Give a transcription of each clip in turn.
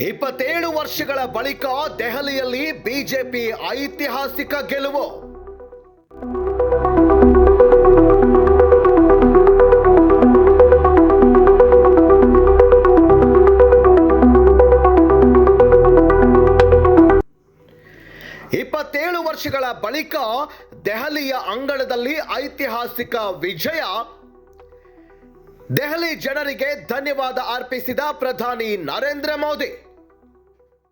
27 ವರ್ಷಗಳ ಬಳಿಕ ದೆಹಲಿಯಲ್ಲಿ ಬಿಜೆಪಿ ಐತಿಹಾಸಿಕ ಗೆಲುವು. ವರ್ಷಗಳ ಬಳಿಕ ದೆಹಲಿಯ ಅಂಗಳದಲ್ಲಿ ಐತಿಹಾಸಿಕ ವಿಜಯ. ದೆಹಲಿ ಜನರಿಗೆ ಧನ್ಯವಾದ ಅರ್ಪಿಸಿದ ಪ್ರಧಾನಿ ನರೇಂದ್ರ ಮೋದಿ.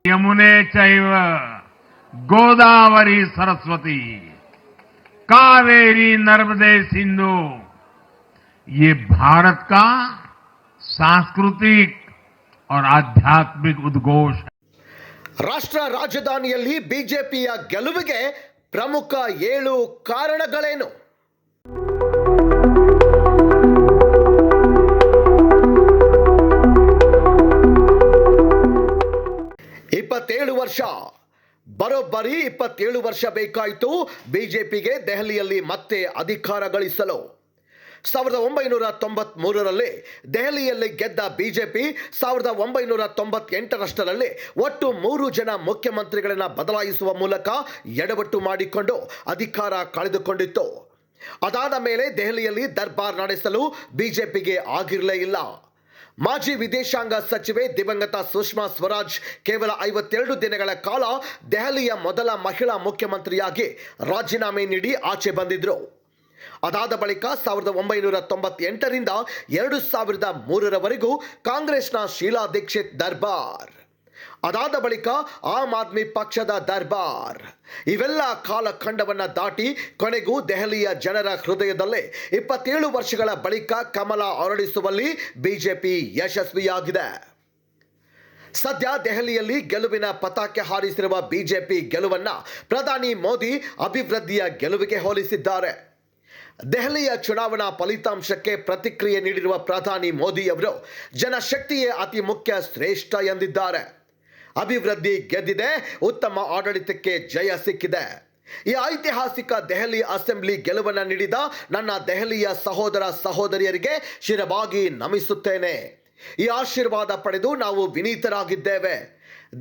यमुने चैव गोदावरी सरस्वती कावेरी नर्मदे सिंधु, ये भारत का सांस्कृतिक और आध्यात्मिक उद्घोष है. ರಾಷ್ಟ್ರ ರಾಜಧಾನಿಯಲ್ಲಿ ಬಿಜೆಪಿಯ ಗೆಲುವಿಗೆ ಪ್ರಮುಖ 7 ಕಾರಣಗಳೇನು? ವರ್ಷ ಬರೋಬ್ಬರಿ 27 ವರ್ಷ ಬೇಕಾಯಿತು ಬಿಜೆಪಿಗೆ ದೆಹಲಿಯಲ್ಲಿ ಮತ್ತೆ ಅಧಿಕಾರ ಗಳಿಸಲು. 1993ರಲ್ಲಿ ದೆಹಲಿಯಲ್ಲಿ ಗೆದ್ದ ಬಿಜೆಪಿ 1998ರಷ್ಟರಲ್ಲಿ ಒಟ್ಟು 3 ಜನ ಮುಖ್ಯಮಂತ್ರಿಗಳನ್ನು ಬದಲಾಯಿಸುವ ಮೂಲಕ ಎಡವಟ್ಟು ಮಾಡಿಕೊಂಡು ಅಧಿಕಾರ ಕಳೆದುಕೊಂಡಿತ್ತು. ಅದಾದ ಮೇಲೆ ದೆಹಲಿಯಲ್ಲಿ ದರ್ಬಾರ್ ನಡೆಸಲು ಬಿಜೆಪಿಗೆ ಆಗಿರಲೇ ಇಲ್ಲ. ಮಾಜಿ ವಿದೇಶಾಂಗ ಸಚಿವೆ ದಿವಂಗತ ಸುಷ್ಮಾ ಸ್ವರಾಜ್ ಕೇವಲ 52 ದಿನಗಳ ಕಾಲ ದೆಹಲಿಯ ಮೊದಲ ಮಹಿಳಾ ಮುಖ್ಯಮಂತ್ರಿಯಾಗಿ ರಾಜೀನಾಮೆ ನೀಡಿ ಆಚೆ ಬಂದಿದ್ರು. ಅದಾದ ಬಳಿಕ 1998ರಿಂದ 2003ರವರೆಗೂ ಕಾಂಗ್ರೆಸ್ನ ಶೀಲಾ ದೀಕ್ಷಿತ್ ದರ್ಬಾರ್, ಅದಾದ ಬಳಿಕ ಆಮ್ ಆದ್ಮಿ ಪಕ್ಷದ ದರ್ಬಾರ್, ಇವೆಲ್ಲ ಕಾಲಖಂಡವನ್ನು ದಾಟಿ ಕೊನೆಗೂ ದೆಹಲಿಯ ಜನರ ಹೃದಯದಲ್ಲೇ 27 ವರ್ಷಗಳ ಬಳಿಕ ಕಮಲ ಅರಳಿಸುವಲ್ಲಿ ಬಿಜೆಪಿ ಯಶಸ್ವಿಯಾಗಿದೆ. ಸದ್ಯ ದೆಹಲಿಯಲ್ಲಿ ಗೆಲುವಿನ ಪತಾಕೆ ಹಾರಿಸಿರುವ ಬಿಜೆಪಿ ಗೆಲುವನ್ನ ಪ್ರಧಾನಿ ಮೋದಿ ಅಭಿವೃದ್ಧಿಯ ಗೆಲುವಿಗೆ ಹೋಲಿಸಿದ್ದಾರೆ. ದೆಹಲಿಯ ಚುನಾವಣಾ ಫಲಿತಾಂಶಕ್ಕೆ ಪ್ರತಿಕ್ರಿಯೆ ನೀಡಿರುವ ಪ್ರಧಾನಿ ಮೋದಿ ಅವರು ಜನಶಕ್ತಿಯೇ ಅತಿ ಮುಖ್ಯ, ಶ್ರೇಷ್ಠ ಎಂದಿದ್ದಾರೆ. ಅಭಿವೃದ್ಧಿ ಗೆದ್ದಿದೆ, ಉತ್ತಮ ಆಡಳಿತಕ್ಕೆ ಜಯ ಸಿಕ್ಕಿದೆ. ಈ ಐತಿಹಾಸಿಕ ದೆಹಲಿ ಅಸೆಂಬ್ಲಿ ಗೆಲುವನ್ನು ನೀಡಿದ ನನ್ನ ದೆಹಲಿಯ ಸಹೋದರ ಸಹೋದರಿಯರಿಗೆ ಶಿರವಾಗಿ ನಮಿಸುತ್ತೇನೆ. ಈ ಆಶೀರ್ವಾದ ಪಡೆದು ನಾವು ವಿನೀತರಾಗಿದ್ದೇವೆ.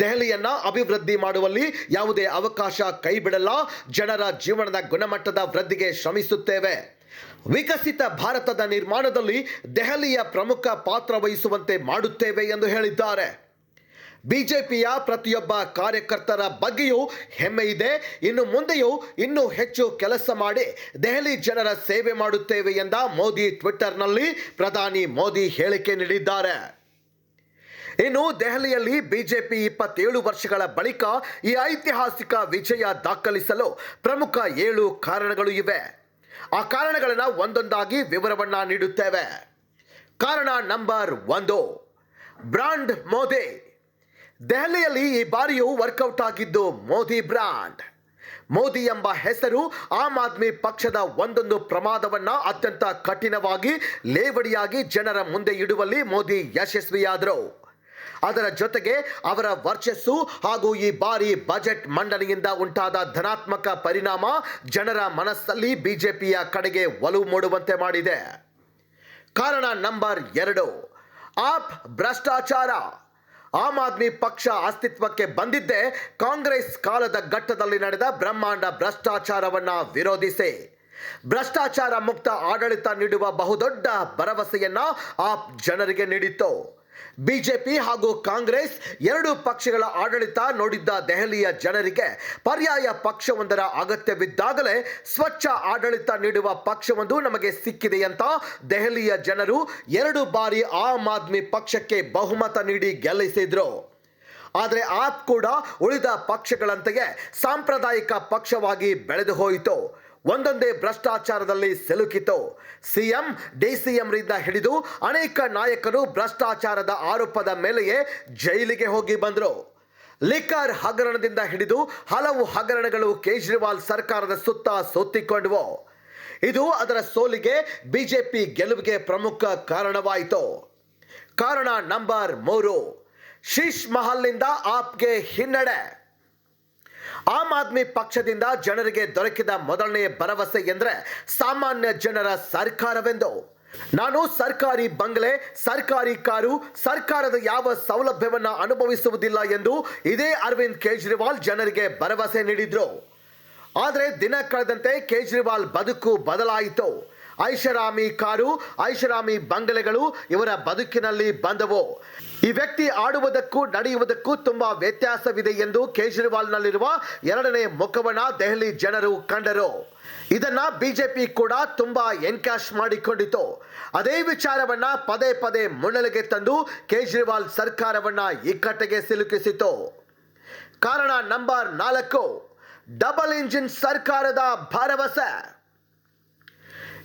ದೆಹಲಿಯನ್ನ ಅಭಿವೃದ್ಧಿ ಮಾಡುವಲ್ಲಿ ಯಾವುದೇ ಅವಕಾಶ ಕೈ ಬಿಡಲ್ಲ. ಜನರ ಜೀವನದ ಗುಣಮಟ್ಟದ ವೃದ್ಧಿಗೆ ಶ್ರಮಿಸುತ್ತೇವೆ. ವಿಕಸಿತ ಭಾರತದ ನಿರ್ಮಾಣದಲ್ಲಿ ದೆಹಲಿಯ ಪ್ರಮುಖ ಪಾತ್ರ ವಹಿಸುವಂತೆ ಮಾಡುತ್ತೇವೆ ಎಂದು ಹೇಳಿದ್ದಾರೆ. ಬಿಜೆಪಿಯ ಪ್ರತಿಯೊಬ್ಬ ಕಾರ್ಯಕರ್ತರ ಬಗ್ಗೆಯೂ ಹೆಮ್ಮೆ ಇದೆ. ಇನ್ನು ಮುಂದೆಯೂ ಇನ್ನೂ ಹೆಚ್ಚು ಕೆಲಸ ಮಾಡಿ ದೆಹಲಿ ಜನರ ಸೇವೆ ಮಾಡುತ್ತೇವೆ ಎಂದ ಮೋದಿ ಟ್ವಿಟರ್ನಲ್ಲಿ ಪ್ರಧಾನಿ ಮೋದಿ ಹೇಳಿಕೆ ನೀಡಿದ್ದಾರೆ. ಇನ್ನು ದೆಹಲಿಯಲ್ಲಿ ಬಿಜೆಪಿ 27 ವರ್ಷಗಳ ಬಳಿಕ ಈ ಐತಿಹಾಸಿಕ ವಿಜಯ ದಾಖಲಿಸಲು ಪ್ರಮುಖ 7 ಕಾರಣಗಳು ಇವೆ. ಆ ಕಾರಣಗಳನ್ನು ಒಂದೊಂದಾಗಿ ವಿವರವನ್ನ ನೀಡುತ್ತೇವೆ. ಕಾರಣ ನಂಬರ್ 1, ಬ್ರಾಂಡ್ ಮೋದಿ. ದೆಹಲಿಯಲ್ಲಿ ಈ ಬಾರಿಯೂ ವರ್ಕೌಟ್ ಆಗಿದ್ದು ಮೋದಿ ಬ್ರಾಂಡ್. ಮೋದಿ ಎಂಬ ಹೆಸರು ಆಮ್ ಆದ್ಮಿ ಪಕ್ಷದ ಒಂದೊಂದು ಪ್ರಮಾದವನ್ನ ಅತ್ಯಂತ ಕಠಿಣವಾಗಿ ಲೇವಡಿಯಾಗಿ ಜನರ ಮುಂದೆ ಇಡುವಲ್ಲಿ ಮೋದಿ ಯಶಸ್ವಿಯಾದರು. ಅದರ ಜೊತೆಗೆ ಅವರ ವರ್ಚಸ್ಸು ಹಾಗೂ ಈ ಬಾರಿ ಬಜೆಟ್ ಮಂಡನೆಯಿಂದ ಉಂಟಾದ ಧನಾತ್ಮಕ ಪರಿಣಾಮ ಜನರ ಮನಸ್ಸಲ್ಲಿ ಬಿಜೆಪಿಯ ಕಡೆಗೆ ಒಲವು ಮೂಡುವಂತೆ ಮಾಡಿದೆ. ಕಾರಣ ನಂಬರ್ 2, ಆಪ್ ಭ್ರಷ್ಟಾಚಾರ. ಆಮ್ ಆದ್ಮಿ ಪಕ್ಷ ಅಸ್ತಿತ್ವಕ್ಕೆ ಬಂದಿದ್ದೇ ಕಾಂಗ್ರೆಸ್ ಕಾಲದ ಘಟ್ಟದಲ್ಲಿ ನಡೆದ ಬ್ರಹ್ಮಾಂಡ ಭ್ರಷ್ಟಾಚಾರವನ್ನ ವಿರೋಧಿಸಿ ಭ್ರಷ್ಟಾಚಾರ ಮುಕ್ತ ಆಡಳಿತ ನೀಡುವ ಬಹುದೊಡ್ಡ ಭರವಸೆಯನ್ನ ಆಪ್ ಜನರಿಗೆ ನೀಡಿತ್ತು. ಬಿಜೆಪಿ ಹಾಗೂ ಕಾಂಗ್ರೆಸ್ 2 ಪಕ್ಷಗಳ ಆಡಳಿತ ನೋಡಿದ್ದ ದೆಹಲಿಯ ಜನರಿಗೆ ಪರ್ಯಾಯ ಪಕ್ಷವೊಂದರ ಅಗತ್ಯವಿದ್ದಾಗಲೇ ಸ್ವಚ್ಛ ಆಡಳಿತ ನೀಡುವ ಪಕ್ಷವೊಂದು ನಮಗೆ ಸಿಕ್ಕಿದೆ ಅಂತ ದೆಹಲಿಯ ಜನರು 2 ಬಾರಿ ಆಮ್ ಆದ್ಮಿ ಪಕ್ಷಕ್ಕೆ ಬಹುಮತ ನೀಡಿ ಗೆಲ್ಲಿಸಿದ್ರು. ಆದರೆ ಆಪ್ ಕೂಡ ಉಳಿದ ಪಕ್ಷಗಳಂತೆಯೇ ಸಾಂಪ್ರದಾಯಿಕ ಪಕ್ಷವಾಗಿ ಬೆಳೆದು ಹೋಯಿತು. ಒಂದೊಂದೇ ಭ್ರಷ್ಟಾಚಾರದಲ್ಲಿ ಸಿಲುಕಿತು. ಸಿಎಂ ಡಿಸಿಎಂರಿಂದ ಹಿಡಿದು ಅನೇಕ ನಾಯಕರು ಭ್ರಷ್ಟಾಚಾರದ ಆರೋಪದ ಮೇಲೆಯೇ ಜೈಲಿಗೆ ಹೋಗಿ ಬಂದರು. ಲಿಕ್ಕರ್ ಹಗರಣದಿಂದ ಹಿಡಿದು ಹಲವು ಹಗರಣಗಳು ಕೇಜ್ರಿವಾಲ್ ಸರ್ಕಾರದ ಸುತ್ತ ಸುತ್ತಿಕೊಂಡವು. ಇದು ಅದರ ಸೋಲಿಗೆ ಬಿಜೆಪಿ ಗೆಲುವಿಗೆ ಪ್ರಮುಖ ಕಾರಣವಾಯಿತು. ಕಾರಣ ನಂಬರ್ 3, ಶೀಶ್ ಮಹಲ್ನಿಂದ ಆಪ್ಗೆ ಹಿನ್ನಡೆ. ಆಮ್ ಆದ್ಮಿ ಪಕ್ಷದಿಂದ ಜನರಿಗೆ ದೊರಕಿದ ಮೊದಲನೇ ಭರವಸೆ ಎಂದರೆ ಸಾಮಾನ್ಯ ಜನರ ಸರ್ಕಾರವೆಂದು. ನಾನು ಸರ್ಕಾರಿ ಬಂಗಲೆ, ಸರ್ಕಾರಿ ಕಾರು, ಸರ್ಕಾರದ ಯಾವ ಸೌಲಭ್ಯವನ್ನ ಅನುಭವಿಸುವುದಿಲ್ಲ ಎಂದು ಇದೇ ಅರವಿಂದ್ ಕೇಜ್ರಿವಾಲ್ ಜನರಿಗೆ ಭರವಸೆ ನೀಡಿದ್ರು. ಆದರೆ ದಿನ ಕಳೆದಂತೆ ಕೇಜ್ರಿವಾಲ್ ಬದುಕು ಬದಲಾಯಿತು. ಐಷಾರಾಮಿ ಕಾರು, ಐಷಾರಾಮಿ ಬಂಗಲೆಗಳು ಇವರ ಬದುಕಿನಲ್ಲಿ ಬಂದವು. ಈ ವ್ಯಕ್ತಿ ಆಡುವುದಕ್ಕೂ ನಡೆಯುವುದಕ್ಕೂ ತುಂಬಾ ವ್ಯತ್ಯಾಸವಿದೆ ಎಂದು ಕೇಜ್ರಿವಾಲ್ನಲ್ಲಿರುವ ಎರಡನೇ ಮುಖವನ್ನ ದೆಹಲಿ ಜನರು ಕಂಡರು. ಇದನ್ನ ಬಿಜೆಪಿ ಕೂಡ ತುಂಬಾ ಎನ್ಕ್ಯಾಶ್ ಮಾಡಿಕೊಂಡಿತು. ಅದೇ ವಿಚಾರವನ್ನ ಪದೇ ಪದೇ ಮುನ್ನೆಲೆಗೆ ತಂದು ಕೇಜ್ರಿವಾಲ್ ಸರ್ಕಾರವನ್ನ ಇಕ್ಕಟ್ಟಿಗೆ ಸಿಲುಕಿಸಿತು. ಕಾರಣ ನಂಬರ್ 4, ಡಬಲ್ ಇಂಜಿನ್ ಸರ್ಕಾರದ ಭರವಸೆ.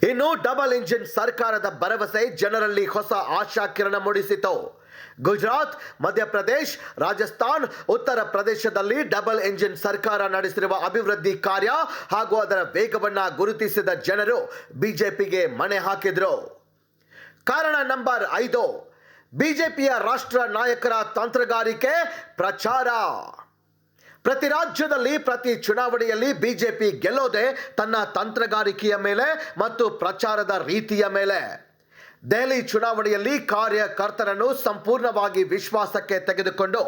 ಇನ್ನು ಡಬಲ್ ಇಂಜಿನ್ ಸರ್ಕಾರದ ಭರವಸೆ ಜನರಲ್ಲಿ ಹೊಸ ಆಶಾ ಕಿರಣ ಮೂಡಿಸಿತು. ಗುಜರಾತ್, ಮಧ್ಯಪ್ರದೇಶ್, ರಾಜಸ್ಥಾನ್, ಉತ್ತರ ಪ್ರದೇಶದಲ್ಲಿ ಡಬಲ್ ಇಂಜಿನ್ ಸರ್ಕಾರ ನಡೆಸಿರುವ ಅಭಿವೃದ್ಧಿ ಕಾರ್ಯ ಹಾಗೂ ಅದರ ವೇಗವನ್ನ ಗುರುತಿಸಿದ ಜನರು ಬಿಜೆಪಿಗೆ ಮಣೆ ಹಾಕಿದ್ರು. ಕಾರಣ ನಂಬರ್ 5, ಬಿಜೆಪಿಯ ರಾಷ್ಟ್ರ ನಾಯಕರ ತಂತ್ರಗಾರಿಕೆ ಪ್ರಚಾರ. ಪ್ರತಿ ರಾಜ್ಯದಲ್ಲಿ ಪ್ರತಿ ಚುನಾವಣೆಯಲ್ಲಿ ಬಿಜೆಪಿ ಗೆಲ್ಲೋದೆ ತನ್ನ ತಂತ್ರಗಾರಿಕೆಯ ಮೇಲೆ ಮತ್ತು ಪ್ರಚಾರದ ರೀತಿಯ ಮೇಲೆ. ದೆಹಲಿ ಚುನಾವಣೆಯಲ್ಲಿ ಕಾರ್ಯಕರ್ತರನ್ನು ಸಂಪೂರ್ಣವಾಗಿ ವಿಶ್ವಾಸಕ್ಕೆ ತೆಗೆದುಕೊಂಡು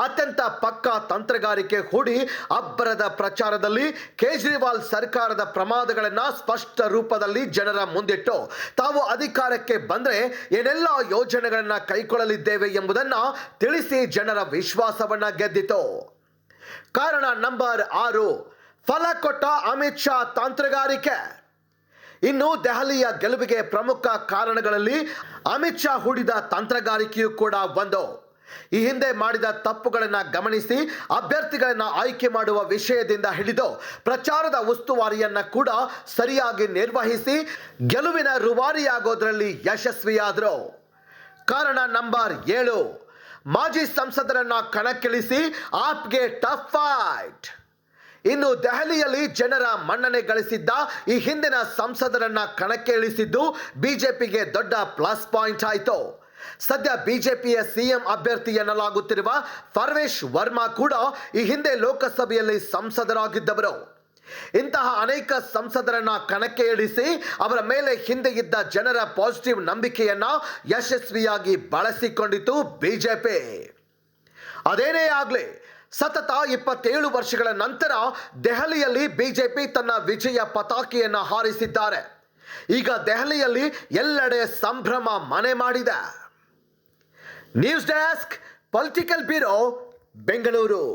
ಅತ್ಯಂತ ಪಕ್ಕಾ ತಂತ್ರಗಾರಿಕೆ ಹೂಡಿ ಅಬ್ಬರದ ಪ್ರಚಾರದಲ್ಲಿ ಕೇಜ್ರಿವಾಲ್ ಸರ್ಕಾರದ ಪ್ರಮಾದಗಳನ್ನು ಸ್ಪಷ್ಟ ರೂಪದಲ್ಲಿ ಜನರ ಮುಂದಿಟ್ಟು ತಾವು ಅಧಿಕಾರಕ್ಕೆ ಬಂದರೆ ಏನೆಲ್ಲ ಯೋಜನೆಗಳನ್ನು ಕೈಗೊಳ್ಳಲಿದ್ದೇವೆ ಎಂಬುದನ್ನು ತಿಳಿಸಿ ಜನರ ವಿಶ್ವಾಸವನ್ನ ಗೆದ್ದಿತು. ಕಾರಣ ನಂಬರ್ 6, ಫಲ ಕೊಟ್ಟ ಅಮಿತ್ ಶಾ ತಂತ್ರಗಾರಿಕೆ. ಇನ್ನು ದೆಹಲಿಯ ಗೆಲುವಿಗೆ ಪ್ರಮುಖ ಕಾರಣಗಳಲ್ಲಿ ಅಮಿತ್ ಶಾ ಹೂಡಿದ ತಂತ್ರಗಾರಿಕೆಯೂ ಕೂಡ ಒಂದು. ಈ ಹಿಂದೆ ಮಾಡಿದ ತಪ್ಪುಗಳನ್ನು ಗಮನಿಸಿ ಅಭ್ಯರ್ಥಿಗಳನ್ನು ಆಯ್ಕೆ ಮಾಡುವ ವಿಷಯದಿಂದ ಹಿಡಿದು ಪ್ರಚಾರದ ಉಸ್ತುವಾರಿಯನ್ನ ಕೂಡ ಸರಿಯಾಗಿ ನಿರ್ವಹಿಸಿ ಗೆಲುವಿನ ರೂವಾರಿಯಾಗೋದ್ರಲ್ಲಿ ಯಶಸ್ವಿಯಾದರು. ಕಾರಣ ನಂಬರ್ 7, ಮಾಜಿ ಸಂಸದರನ್ನ ಕಣಕ್ಕಿಳಿಸಿ ಆಪ್ಗೆ ಟಫ್ ಫೈಟ್. ಇನ್ನು ದೆಹಲಿಯಲ್ಲಿ ಜನರ ಮನ್ನಣೆ ಗಳಿಸಿದ್ದ ಈ ಹಿಂದಿನ ಸಂಸದರನ್ನ ಕಣಕ್ಕೆ ಇಳಿಸಿದ್ದು ಬಿಜೆಪಿಗೆ ದೊಡ್ಡ ಪ್ಲಸ್ ಪಾಯಿಂಟ್ ಆಯಿತು. ಸದ್ಯ ಬಿಜೆಪಿಯ ಸಿಎಂ ಅಭ್ಯರ್ಥಿ ಎನ್ನಲಾಗುತ್ತಿರುವ ಪರ್ವೇಶ್ ವರ್ಮಾ ಕೂಡ ಈ ಹಿಂದೆ ಲೋಕಸಭೆಯಲ್ಲಿ ಸಂಸದರಾಗಿದ್ದವರು. ಇಂತಹ ಅನೇಕ ಸಂಸದರನ್ನ ಕಣಕ್ಕೆ ಇಳಿಸಿ ಅವರ ಮೇಲೆ ಹಿಂದೆ ಇದ್ದ ಜನರ ಪಾಸಿಟಿವ್ ನಂಬಿಕೆಯನ್ನ ಯಶಸ್ವಿಯಾಗಿ ಬಳಸಿಕೊಂಡಿತು ಬಿಜೆಪಿ. ಅದೇನೇ ಆಗಲಿ, ಸತತ 27 ವರ್ಷಗಳ ನಂತರ ದೆಹಲಿಯಲ್ಲಿ ಬಿಜೆಪಿ ತನ್ನ ವಿಜಯ ಪತಾಕೆಯನ್ನು ಹಾರಿಸಿದ್ದಾರೆ. ಈಗ ದೆಹಲಿಯಲ್ಲಿ ಎಲ್ಲೆಡೆ ಸಂಭ್ರಮ ಮನೆ ಮಾಡಿದೆ. News desk, political bureau, Bengaluru.